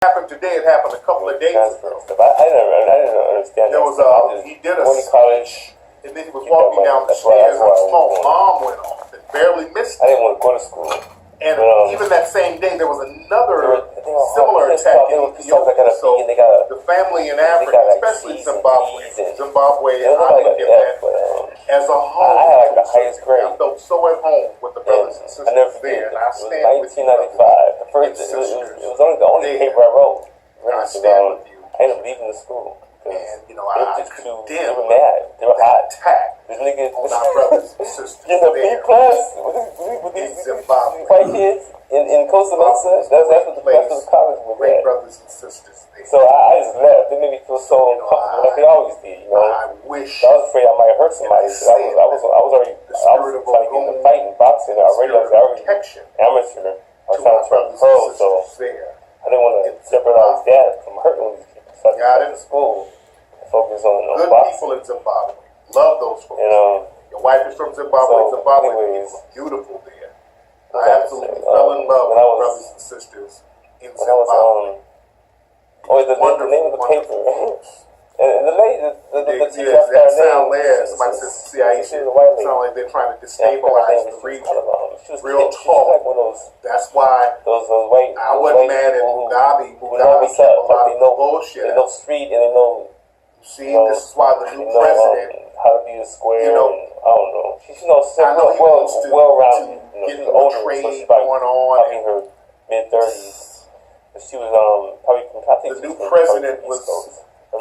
happened today. It happened a couple of days ago. I didn't understand. There was he did a college, and then he was walking down the stairs, and a small bomb went off and barely missed I didn't want to go to school. And even that same day, there was another similar attack in Ethiopia. So the family in Africa, especially Zimbabwe, and I look at that as a whole. I had the highest grade. I felt so at home with the brothers and sisters there, and I stand with you. 1995. It was only the only paper I wrote. I stand with you. I ended up leaving the school. And I condemn. They were mad. They were hot. Attack this nigga on our brothers and sisters. Getting a B plus with these white kids in Costa Mesa. That's what the college was. Great brothers and sisters there. So I just left. It made me feel so uncomfortable, like they always did. I wish. I was afraid I might hurt somebody. I was already trying to get in the fight in boxing. I was already amateur. I was trying to turn pro, so I didn't want to separate all his dad from hurting these people. So I got into school and focus on good boxing. People in Zimbabwe. Love those folks. Your wife is from Zimbabwe. So, Zimbabwe anyways, is beautiful there. I absolutely fell in love with brothers and sisters in Zimbabwe. The name of the paper. And the lady, the teacher after that her sound name. there. Somebody says, see, I She was a white lady. sound like they're trying to destabilize the region. She was Real like talk. one of those. That's why Those white. I wasn't mad at Mugabe. Mugabe kept a lot of bullshit. They know street and they know. See, this is why the new president. How to be a square. I don't know. She's I know he wants to well-rounded. get She's more older, trade so she's probably going on. in her mid-30s. She was probably. I think The new president was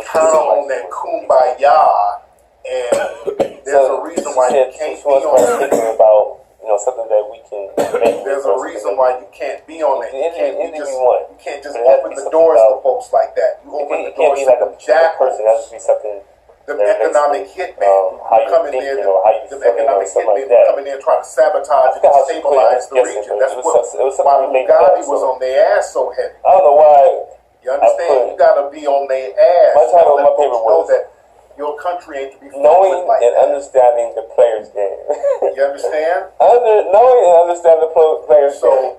kind of on that kumbaya, and there's a reason why you can't be on that. Thinking about something that we can make. There's a reason why you can't be on that. You can't just open the something doors to folks like that. You open the doors to the jackals. It has to be something. The economic hitman who come in there, the economic hitman who come in there and try to sabotage and destabilize the region. That's why Mugabe was on their ass so heavy. I don't know why. You understand? You gotta be on their ass. My title of my paper was that your country ain't to be knowing like and that. understanding the player's game. You understand? Knowing and understanding the player's game.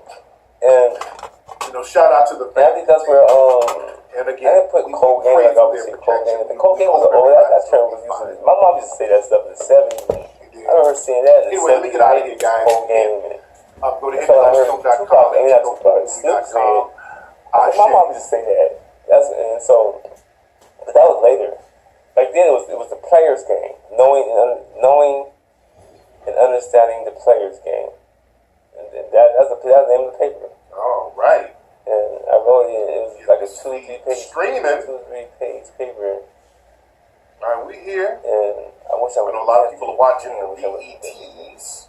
And shout out to the I think that's where and again, I didn't put cold game like I was saying cold game. The cold game was old. That term was used. My mom used to say that stuff in the 70s. I remember seeing that in the 70s. Anyway, let me get out of here, guys. Cold game. Go to Yndks.com. My mom used to say that. But that was later. Back then, it was the player's game, knowing and understanding the player's game, and that's the name of the paper. All right. And I wrote it. It was like a 2-3 page paper. All right, we here. And I wish I would. I know a lot of people are watching the BETs.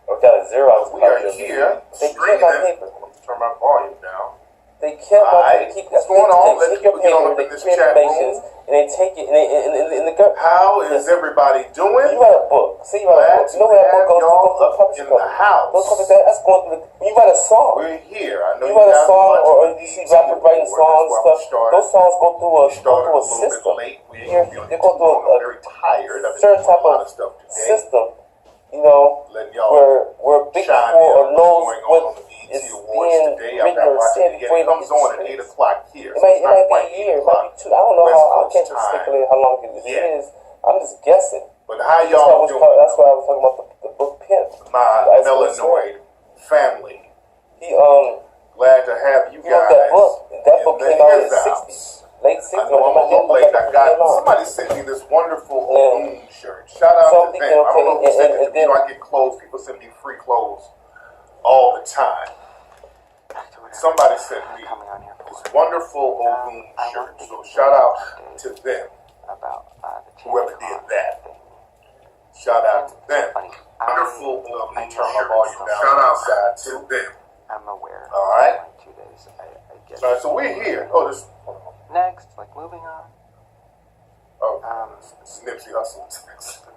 I got a Xerox. We are here. They kept my paper. Turn my volume down. They kept my paper. What's going on? Let's take your paper. They keep information, and they take it in the gut. How is everybody doing? You write a book. See, you write a book. You know when that book goes to publishing in the house. That's going through. When you write a song. We're here. I know you write a song, or you see rappers writing songs and stuff. Those songs go through a system. They go through a certain type of system. Where big people knows what is being written or said before it comes on at 8 o'clock here. It might be a year, it might be 2. I don't know I can't just speculate how long it is. I'm just guessing. But how y'all doing? That's why I was talking about the book Pimp. My melanoid family. Glad to have you guys. That book came out in the 60s. Late 60s. I know I'm a little late. Somebody sent me this wonderful Ogun shirt. Shout out to them. I don't know who sent it to me. I get clothes. People send me free clothes all the time. Somebody sent me this wonderful Ogun shirt. So shout out to them. Whoever did that. Shout out to them. Wonderful Ogun. Turn my volume down. Shout out to them. I'm aware. All right. 2 days. I get All right, so we're here. Oh, this. Next, moving on. Oh, Nipsey Hussle text.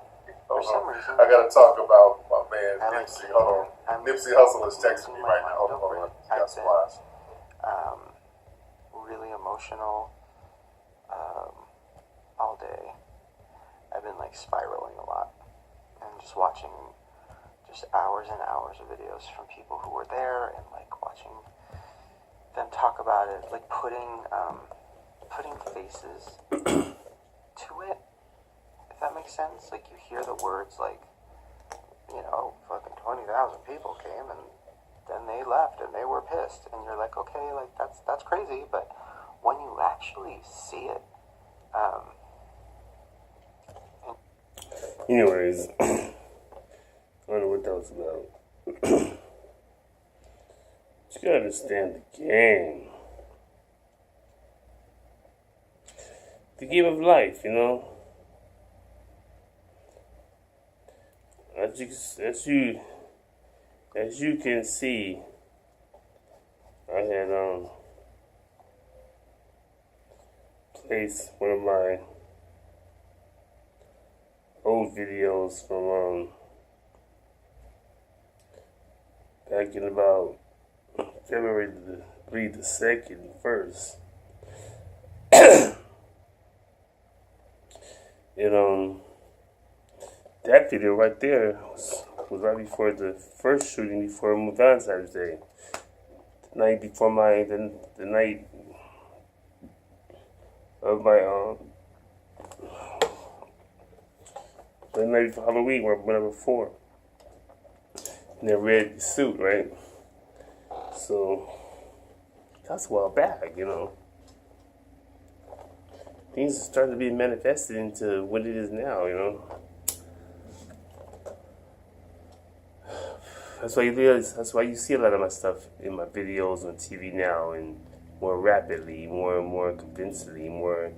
For some reason, I gotta talk about my man Nipsey. Hold on. Nipsey Hussle is texting me right now. Hold on. That's wise. Really emotional. All day. I've been spiraling a lot, and just watching hours and hours of videos from people who were there, and watching then talk about it, like putting faces to it, if that makes sense. Like, you hear the words, like, fucking 20,000 people came and then they left and they were pissed, and you're like, okay, like, that's crazy, but when you actually see it, anyways, I don't know what that was about. You gotta understand the game. The game of life, As you can see, I had placed one of my old videos from back in about February the 2nd, 1st. And that video right there was right before the first shooting, before Valentine's Day. The night before the night of my the night before Halloween, whatever before. In that red suit, right? So that's a while back, Things are starting to be manifested into what it is now, That's why you see a lot of my stuff in my videos on TV now, and more rapidly, more convincingly, more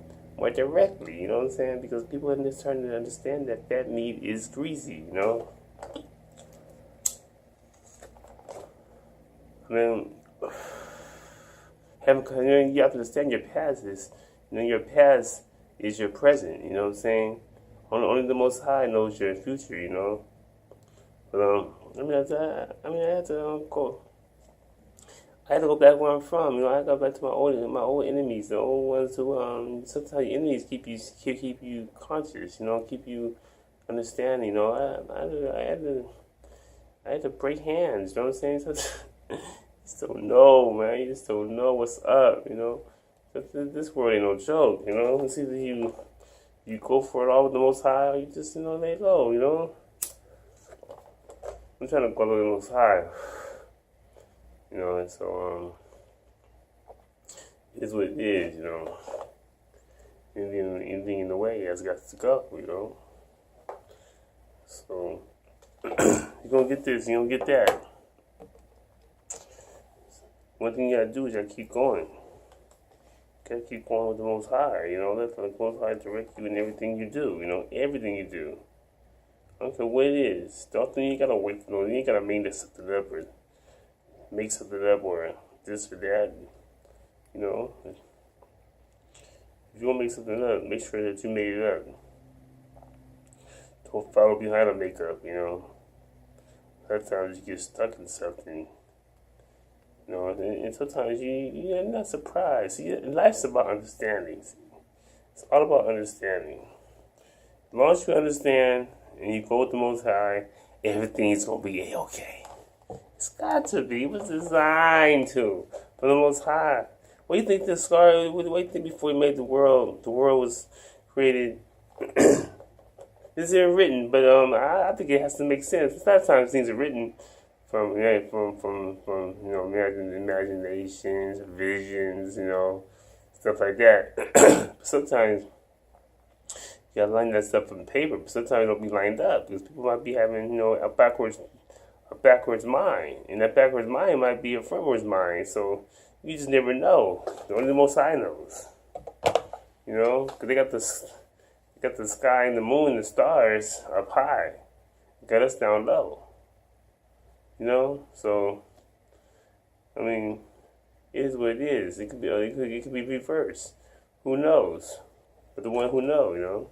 directly, you know what I'm saying? Because people are starting to understand that fat meat is greasy, I mean, you have to understand your past is, your past is your present, you know what I'm saying? Only the Most High knows your future, But, I had to go back where I'm from. I go back to my old enemies, the old ones who sometimes your enemies keep you conscious, keep you understanding. I had to break hands. You know what I'm saying? You just don't know, man. You just don't know what's up. This world ain't no joke. It's either you go for it all with the Most High, or you just lay low. I'm trying to go a little Most High. And so, it's what it is, Anything in the way has got to go, So, you're going to get this, you're going to get that. One thing you got to do is you got to keep going. You got to keep going with the Most High, Let the Most High direct you in everything you do, everything you do. I don't care what it is. Don't think you got to wait, you ain't got to make something up or make something up or this or that, If you want to make something up, make sure that you made it up. Don't follow behind the makeup, Sometimes you get stuck in something, and sometimes you're not surprised. Life's about understanding. It's all about understanding. As long as you understand and you go with the Most High, everything's going to be A-okay. It's got to be. It was designed to. For the Most High. What do you think what do you think before he made the world? The world was created. This isn't written, but I think it has to make sense. A lot of times things are written from imaginations, visions, stuff like that. Sometimes you gotta line that stuff on paper, but sometimes it'll be lined up because people might be having, a backwards mind, and that backwards mind might be a frontwards mind. So you just never know. Only the Most High knows, because they got the sky and the moon and the stars up high, got us down low. So it is what it is. It could be reversed. Who knows? But the one who knows,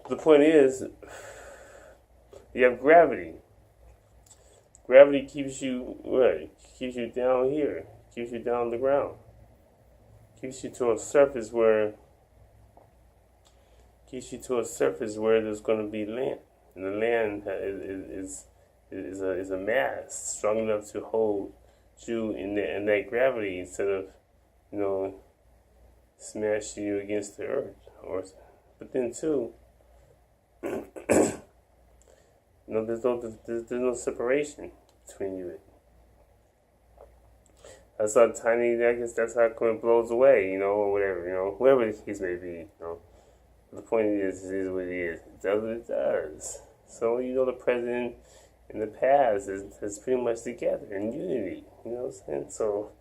The point is, you have gravity. Gravity keeps you what? Keeps you down here. Keeps you down the ground. Keeps you to a surface where there's going to be land, and the land is a mass strong enough to hold you in that gravity instead of, you know, smashing you against the earth. But then too, you know, there's no separation between you. That's how tiny. I guess that's how it blows away, you know, or whatever, you know, whatever the case may be, you know. The point is, it is what it is. It does what it does. So, you know, the present and the past is pretty much together in unity. You know what I'm saying? So,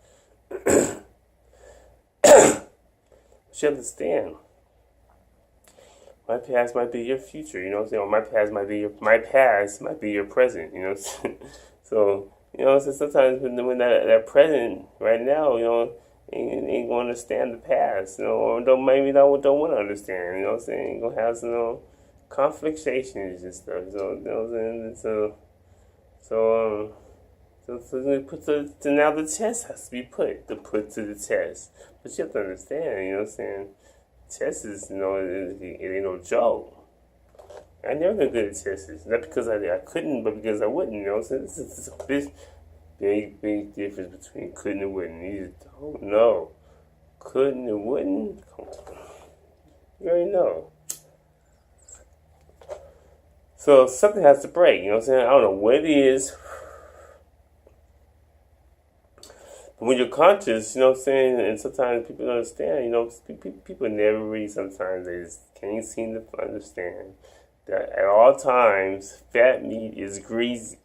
you understand. My past might be your future. You know what I'm saying? Or my past might be your present. You know what I'm saying? So, you know, so sometimes when that present right now, you know, ain't gonna understand the past, you know, or don't want to understand, you know what I'm saying? Ain't gonna have some, you know, conflictations and stuff, so, you know what I'm saying? So now the test has to be put to the test. But you have to understand, you know what I'm saying? Test is, you know, it ain't no joke. I never been good at tests. Not because I couldn't, but because I wouldn't, you know what I'm saying? This is a big difference between couldn't and wouldn't. You just don't know. Couldn't and wouldn't? Come on. You already know. So something has to break, you know what I'm saying? I don't know what it is. But when you're conscious, you know what I'm saying, and sometimes people don't understand, you know, people never really, sometimes they just can't seem to understand that at all times, fat meat is greasy.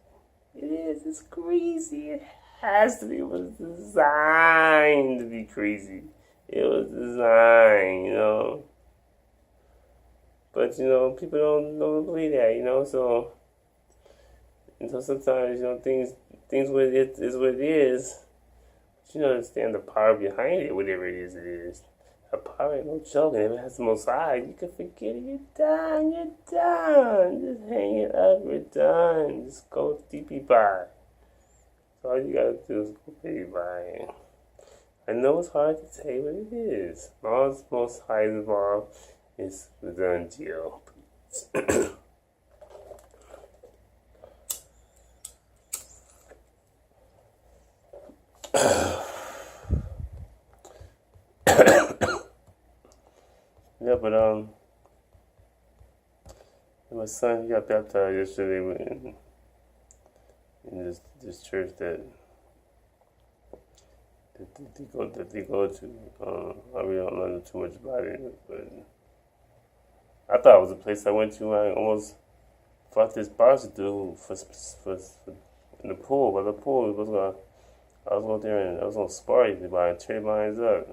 It is, it's greasy. It has to be. It was designed to be greasy. It was designed, you know. But, you know, people don't believe that, you know, so, and so sometimes, you know, things what it is what it is. But you don't understand the power behind it, whatever it is it is. A power ain't no joke, and if it has the most eyes, you can forget it. You're done. Just hang it up, you're done. Just go deepy by. So all you gotta do is go deepy by. I know it's hard to say, but it is. All the most high involved is the done deal. Yeah, but my son, he got baptized yesterday in this church that they go to. I really don't know too much about it, but I thought it was a place I went to. I almost fought this bartender for in the pool. But the pool I was going there and I was gonna spar you by turn lines up.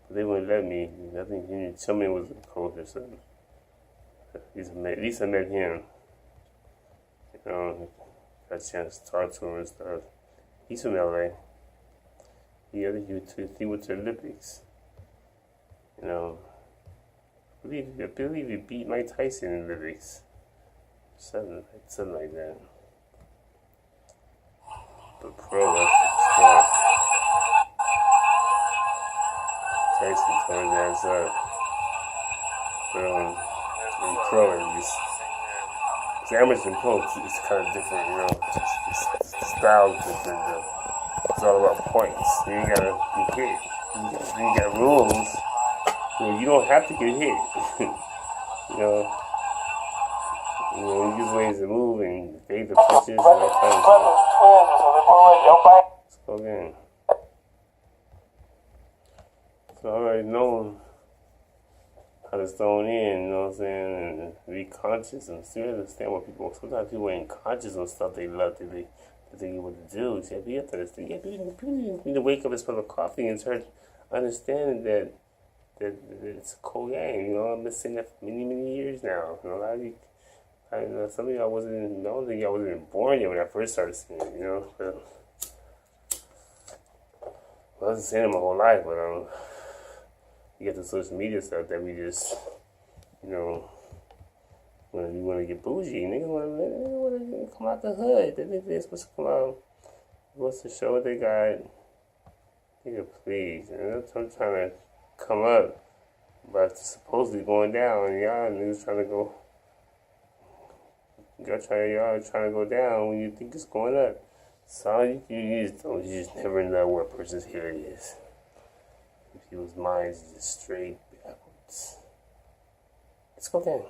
But they wouldn't let me. I think he didn't tell me it was a coach or something. At least I met him. You know, got a chance to talk to him and stuff. He's from LA. He went to the Olympics. You know, I believe he beat Mike Tyson in the Olympics. Something like that. But pro wrestling, Tyson tore his ass up. But in pro at least. Amateur and pro is kind of different, you know. The style is different. It's all about points. You ain't gotta be hit. You got rules. You don't have to get hit. you know, you use ways to move and evade the punches and that kind of stuff. Let's go again. So I already know how to zone in, you know what I'm saying, and be conscious and still understand what sometimes people ain't conscious of stuff they love that they want to do. So you have to understand. People need to wake up and smell the coffee and start understanding that it's a cool game. You know, I've been saying that for many years now. You know, I some of y'all I don't think y'all wasn't even born yet when I first started saying it, you know. But I wasn't saying it my whole life, but you get the social media stuff that we just, you know, when you want to get bougie, niggas want to come out the hood. They think they're supposed to come out, supposed to show what they got. Nigga, please. And I'm trying to come up, but it's supposedly going down, and y'all niggas trying to go You're trying to go down when you think it's going up. So you just never know where a person's head is. People's minds is just straight backwards. Let's go down.